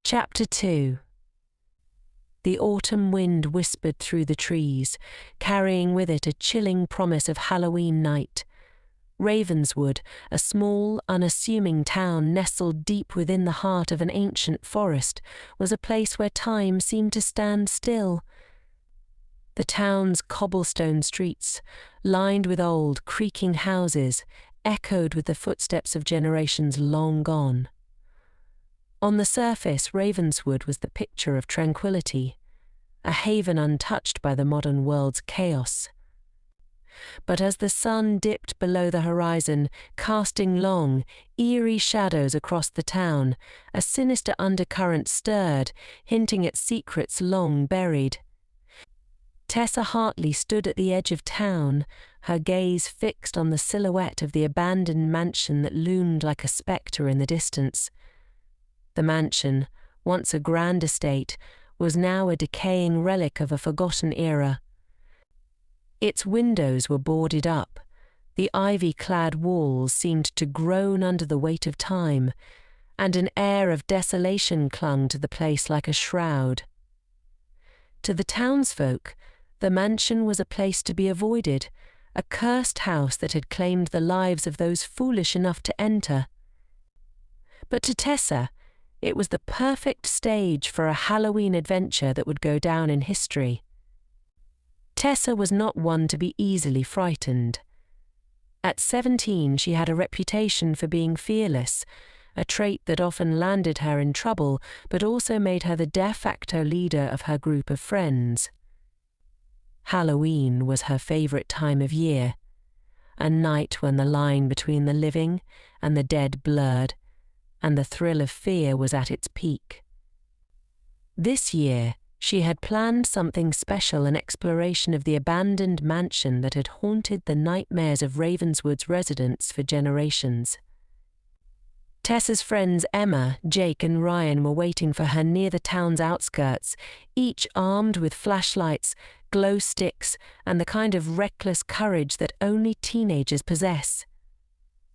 Chapter 2. The autumn wind whispered through the trees, carrying with it a chilling promise of Halloween night. Ravenswood, a small, unassuming town nestled deep within the heart of an ancient forest, was a place where time seemed to stand still. The town's cobblestone streets, lined with old, creaking houses, echoed with the footsteps of generations long gone. On the surface, Ravenswood was the picture of tranquility, a haven untouched by the modern world's chaos. But as the sun dipped below the horizon, casting long, eerie shadows across the town, a sinister undercurrent stirred, hinting at secrets long buried. Tessa Hartley stood at the edge of town, her gaze fixed on the silhouette of the abandoned mansion that loomed like a spectre in the distance. The mansion, once a grand estate, was now a decaying relic of a forgotten era. Its windows were boarded up, the ivy-clad walls seemed to groan under the weight of time, and an air of desolation clung to the place like a shroud. To the townsfolk, the mansion was a place to be avoided, a cursed house that had claimed the lives of those foolish enough to enter. But to Tessa, it was the perfect stage for a Halloween adventure that would go down in history. Tessa was not one to be easily frightened. At 17, she had a reputation for being fearless, a trait that often landed her in trouble but also made her the de facto leader of her group of friends. Halloween was her favourite time of year, a night when the line between the living and the dead blurred, and the thrill of fear was at its peak. This year, she had planned something special, an exploration of the abandoned mansion that had haunted the nightmares of Ravenswood's residents for generations. Tessa's friends Emma, Jake and Ryan were waiting for her near the town's outskirts, each armed with flashlights, glow sticks, and the kind of reckless courage that only teenagers possess.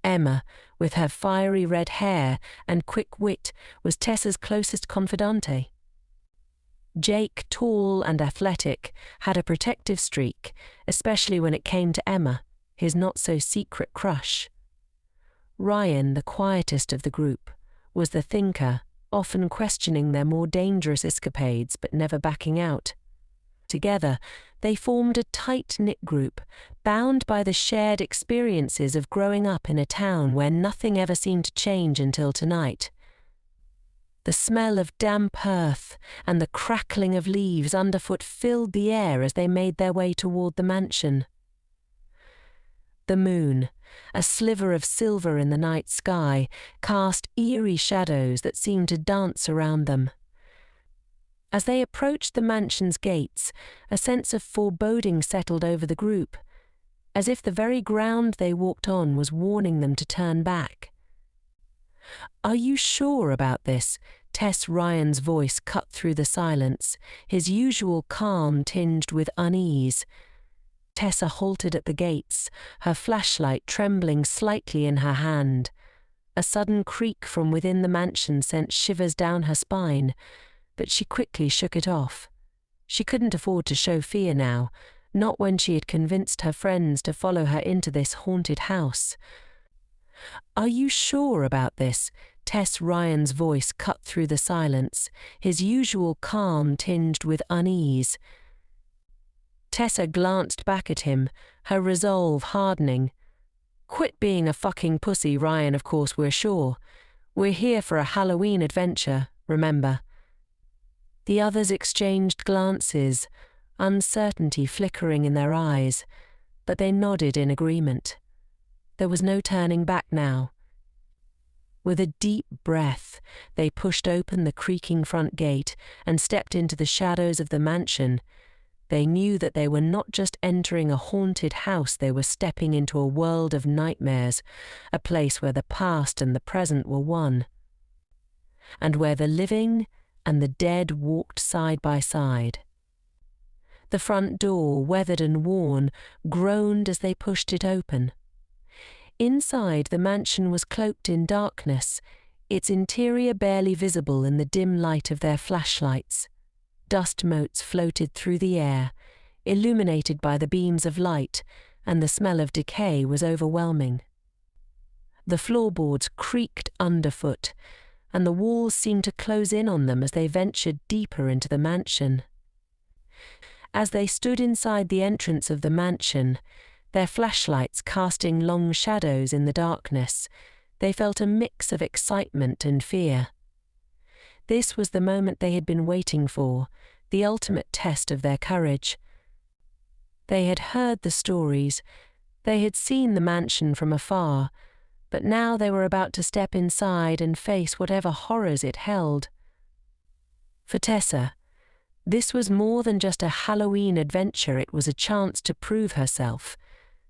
Emma, with her fiery red hair and quick wit, was Tessa's closest confidante. Jake, tall and athletic, had a protective streak, especially when it came to Emma, his not-so-secret crush. Ryan, the quietest of the group, was the thinker, often questioning their more dangerous escapades but never backing out. Together, they formed a tight-knit group, bound by the shared experiences of growing up in a town where nothing ever seemed to change until tonight. The smell of damp earth and the crackling of leaves underfoot filled the air as they made their way toward the mansion. The moon, a sliver of silver in the night sky, cast eerie shadows that seemed to dance around them. As they approached the mansion's gates, a sense of foreboding settled over the group, as if the very ground they walked on was warning them to turn back. "Are you sure about this?" Tess Ryan's voice cut through the silence, his usual calm tinged with unease. Tessa halted at the gates, her flashlight trembling slightly in her hand. A sudden creak from within the mansion sent shivers down her spine, but she quickly shook it off. She couldn't afford to show fear now, not when she had convinced her friends to follow her into this haunted house. "Are you sure about this?" Tess Ryan's voice cut through the silence, his usual calm tinged with unease. Tessa glanced back at him, her resolve hardening. "Quit being a fucking pussy, Ryan, of course we're sure. We're here for a Halloween adventure, remember." The others exchanged glances, uncertainty flickering in their eyes, but they nodded in agreement. There was no turning back now. With a deep breath, they pushed open the creaking front gate and stepped into the shadows of the mansion. They knew that they were not just entering a haunted house, they were stepping into a world of nightmares, a place where the past and the present were one, and where the living and the dead walked side by side. The front door, weathered and worn, groaned as they pushed it open. Inside, the mansion was cloaked in darkness, its interior barely visible in the dim light of their flashlights. Dust motes floated through the air, illuminated by the beams of light, and the smell of decay was overwhelming. The floorboards creaked underfoot, and the walls seemed to close in on them as they ventured deeper into the mansion. As they stood inside the entrance of the mansion, their flashlights casting long shadows in the darkness, they felt a mix of excitement and fear. This was the moment they had been waiting for, the ultimate test of their courage. They had heard the stories, they had seen the mansion from afar, but now they were about to step inside and face whatever horrors it held. For Tessa, this was more than just a Halloween adventure. It was a chance to prove herself,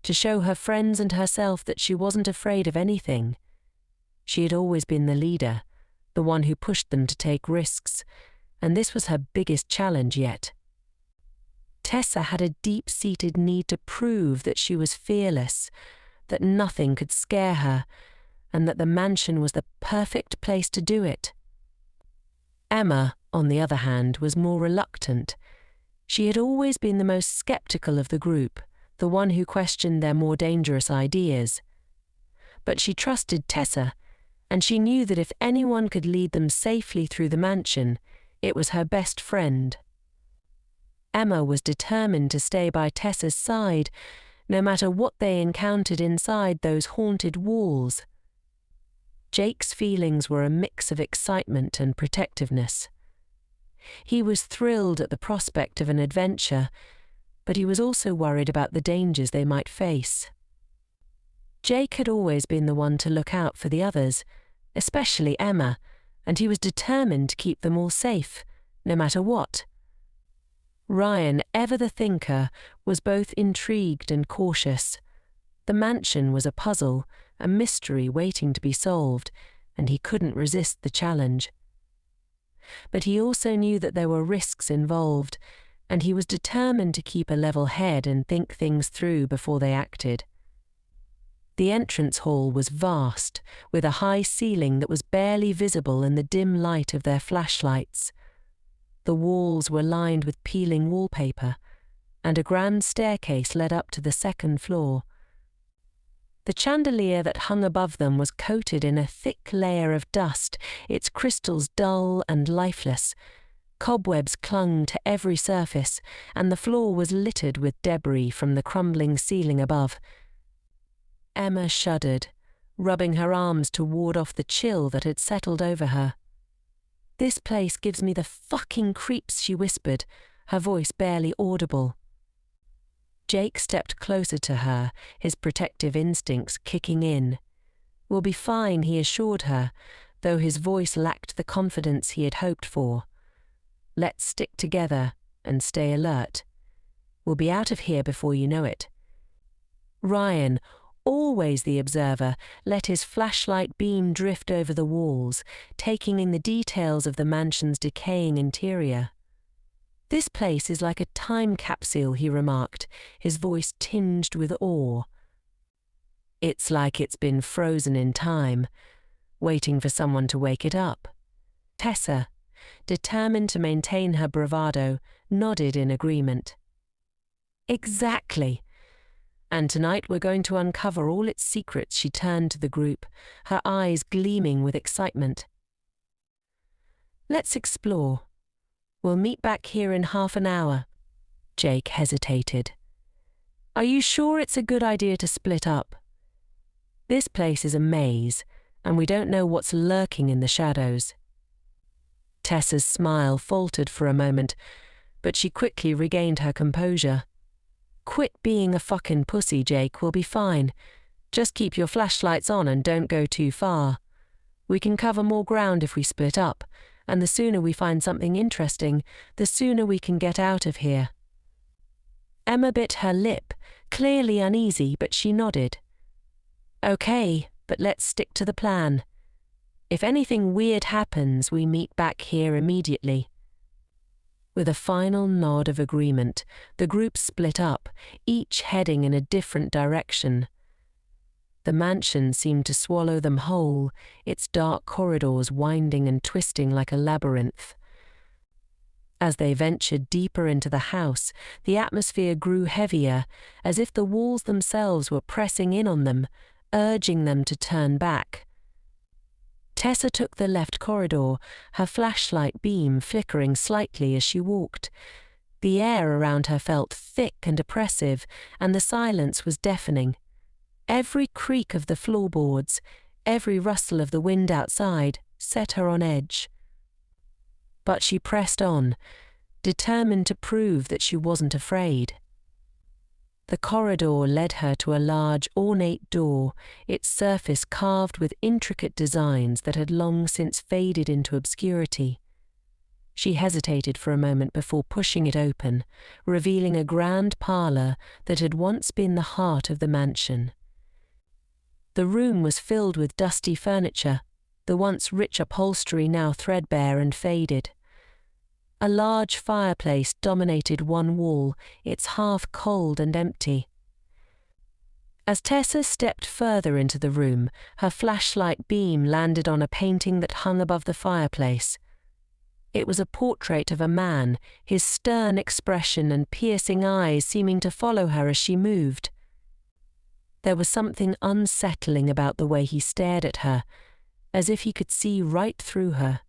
to show her friends and herself that she wasn't afraid of anything. She had always been the leader, the one who pushed them to take risks, and this was her biggest challenge yet. Tessa had a deep-seated need to prove that she was fearless, that nothing could scare her, and that the mansion was the perfect place to do it. Emma, on the other hand, was more reluctant. She had always been the most skeptical of the group, the one who questioned their more dangerous ideas. But she trusted Tessa, and she knew that if anyone could lead them safely through the mansion, it was her best friend. Emma was determined to stay by Tessa's side, no matter what they encountered inside those haunted walls. Jake's feelings were a mix of excitement and protectiveness. He was thrilled at the prospect of an adventure, but he was also worried about the dangers they might face. Jake had always been the one to look out for the others, especially Emma, and he was determined to keep them all safe, no matter what. Ryan, ever the thinker, was both intrigued and cautious. The mansion was a puzzle, a mystery waiting to be solved, and he couldn't resist the challenge. But he also knew that there were risks involved, and he was determined to keep a level head and think things through before they acted. The entrance hall was vast, with a high ceiling that was barely visible in the dim light of their flashlights. The walls were lined with peeling wallpaper, and a grand staircase led up to the second floor. The chandelier that hung above them was coated in a thick layer of dust, its crystals dull and lifeless. Cobwebs clung to every surface, and the floor was littered with debris from the crumbling ceiling above. Emma shuddered, rubbing her arms to ward off the chill that had settled over her. "This place gives me the fucking creeps," she whispered, her voice barely audible. Jake stepped closer to her, his protective instincts kicking in. "We'll be fine," he assured her, though his voice lacked the confidence he had hoped for. "Let's stick together and stay alert. We'll be out of here before you know it." Ryan, always the observer, let his flashlight beam drift over the walls, taking in the details of the mansion's decaying interior. "This place is like a time capsule," he remarked, his voice tinged with awe. "It's like it's been frozen in time, waiting for someone to wake it up." Tessa, determined to maintain her bravado, nodded in agreement. "Exactly. And tonight we're going to uncover all its secrets." She turned to the group, her eyes gleaming with excitement. "Let's explore. We'll meet back here in half an hour." Jake hesitated. "Are you sure it's a good idea to split up? This place is a maze, and we don't know what's lurking in the shadows." Tessa's smile faltered for a moment, but she quickly regained her composure. "Quit being a fucking pussy, Jake. We'll be fine. Just keep your flashlights on and don't go too far. We can cover more ground if we split up, and the sooner we find something interesting, the sooner we can get out of here." Emma bit her lip, clearly uneasy, but she nodded. "Okay, but let's stick to the plan. If anything weird happens, we meet back here immediately." With a final nod of agreement, the group split up, each heading in a different direction. The mansion seemed to swallow them whole, its dark corridors winding and twisting like a labyrinth. As they ventured deeper into the house, the atmosphere grew heavier, as if the walls themselves were pressing in on them, urging them to turn back. Tessa took the left corridor, her flashlight beam flickering slightly as she walked. The air around her felt thick and oppressive, and the silence was deafening. Every creak of the floorboards, every rustle of the wind outside, set her on edge. But she pressed on, determined to prove that she wasn't afraid. The corridor led her to a large, ornate door, its surface carved with intricate designs that had long since faded into obscurity. She hesitated for a moment before pushing it open, revealing a grand parlour that had once been the heart of the mansion. The room was filled with dusty furniture, the once rich upholstery now threadbare and faded. A large fireplace dominated one wall, its half cold and empty. As Tessa stepped further into the room, her flashlight beam landed on a painting that hung above the fireplace. It was a portrait of a man, his stern expression and piercing eyes seeming to follow her as she moved. There was something unsettling about the way he stared at her, as if he could see right through her.